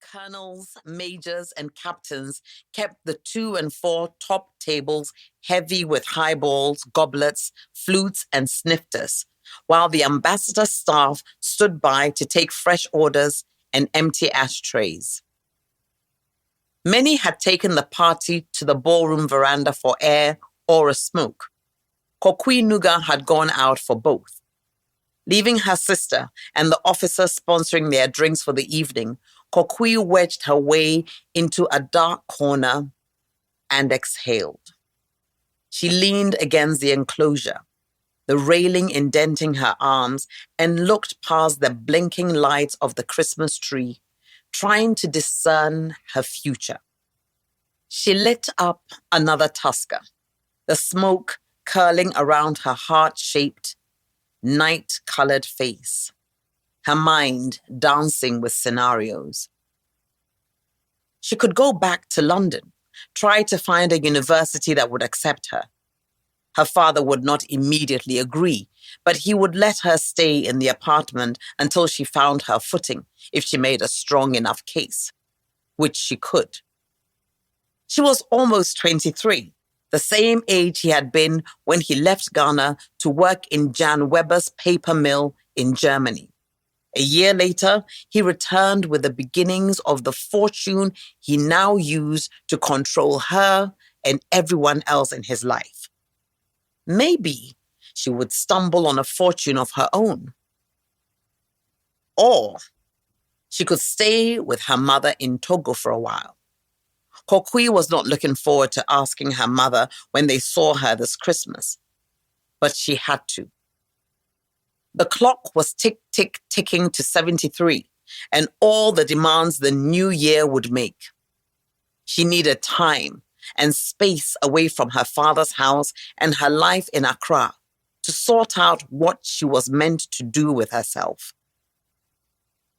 Colonels, majors, and captains kept the 2 and 4 top tables heavy with highballs, goblets, flutes, and snifters, while the ambassador's staff stood by to take fresh orders and empty ashtrays. Many had taken the party to the ballroom veranda for air or a smoke. Kokui Nuga had gone out for both. Leaving her sister and the officer sponsoring their drinks for the evening, Kokui wedged her way into a dark corner and exhaled. She leaned against the enclosure, the railing indenting her arms, and looked past the blinking lights of the Christmas tree, trying to discern her future. She lit up another tusker, the smoke curling around her heart-shaped, night-colored face, her mind dancing with scenarios. She could go back to London, try to find a university that would accept her. Her father would not immediately agree, but he would let her stay in the apartment until she found her footing, if she made a strong enough case, which she could. She was almost 23, the same age he had been when he left Ghana to work in Jan Weber's paper mill in Germany. A year later, he returned with the beginnings of the fortune he now used to control her and everyone else in his life. Maybe she would stumble on a fortune of her own. Or she could stay with her mother in Togo for a while. Kokui was not looking forward to asking her mother when they saw her this Christmas, but she had to. The clock was ticking to 73, and all the demands the new year would make. She needed time and space away from her father's house and her life in Accra to sort out what she was meant to do with herself.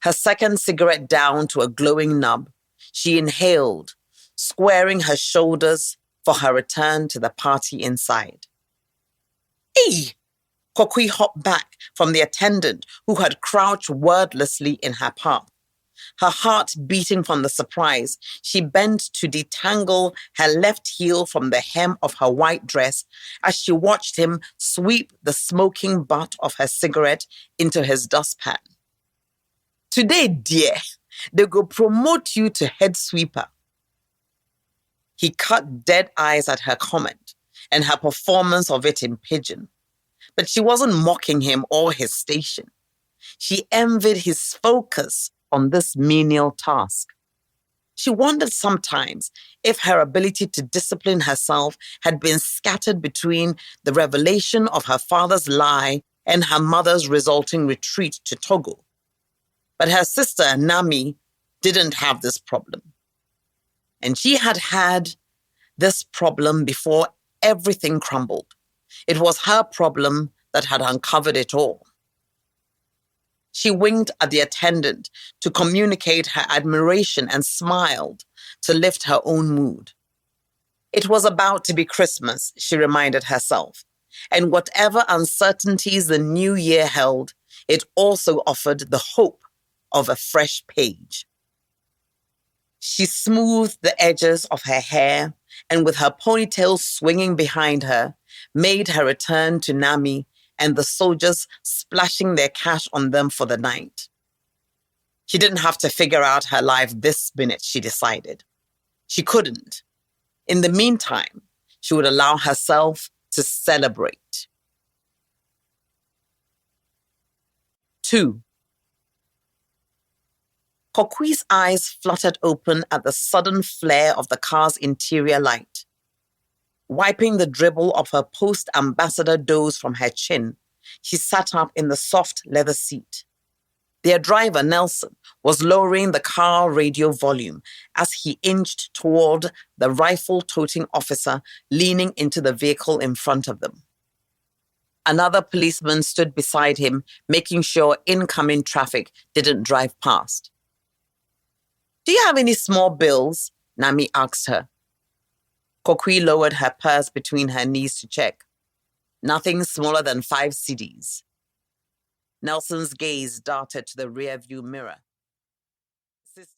Her second cigarette down to a glowing nub, she inhaled, squaring her shoulders for her return to the party inside. "Hey!" Kokui hopped back from the attendant who had crouched wordlessly in her path. Her heart beating from the surprise, she bent to detangle her left heel from the hem of her white dress as she watched him sweep the smoking butt of her cigarette into his dustpan. "Today, dear, they go promote you to head sweeper." He cut dead eyes at her comment and her performance of it in pidgin. But she wasn't mocking him or his station. She envied his focus on this menial task. She wondered sometimes if her ability to discipline herself had been scattered between the revelation of her father's lie and her mother's resulting retreat to Togo. But her sister, Nami, didn't have this problem. And she had had this problem before everything crumbled. It was her problem that had uncovered it all. She winked at the attendant to communicate her admiration and smiled to lift her own mood. It was about to be Christmas, she reminded herself, and whatever uncertainties the new year held, it also offered the hope of a fresh page. She smoothed the edges of her hair and, with her ponytail swinging behind her, made her return to Nami and the soldiers splashing their cash on them for the night. She didn't have to figure out her life this minute, she decided. She couldn't. In the meantime, she would allow herself to celebrate. 2. Kokui's eyes fluttered open at the sudden flare of the car's interior light. Wiping the dribble of her post-ambassador doze from her chin, she sat up in the soft leather seat. Their driver, Nelson, was lowering the car radio volume as he inched toward the rifle-toting officer leaning into the vehicle in front of them. Another policeman stood beside him, making sure incoming traffic didn't drive past. "Do you have any small bills?" Nami asked her. Kokui lowered her purse between her knees to check. "Nothing smaller than 5 cedis. Nelson's gaze darted to the rearview mirror. "Sister."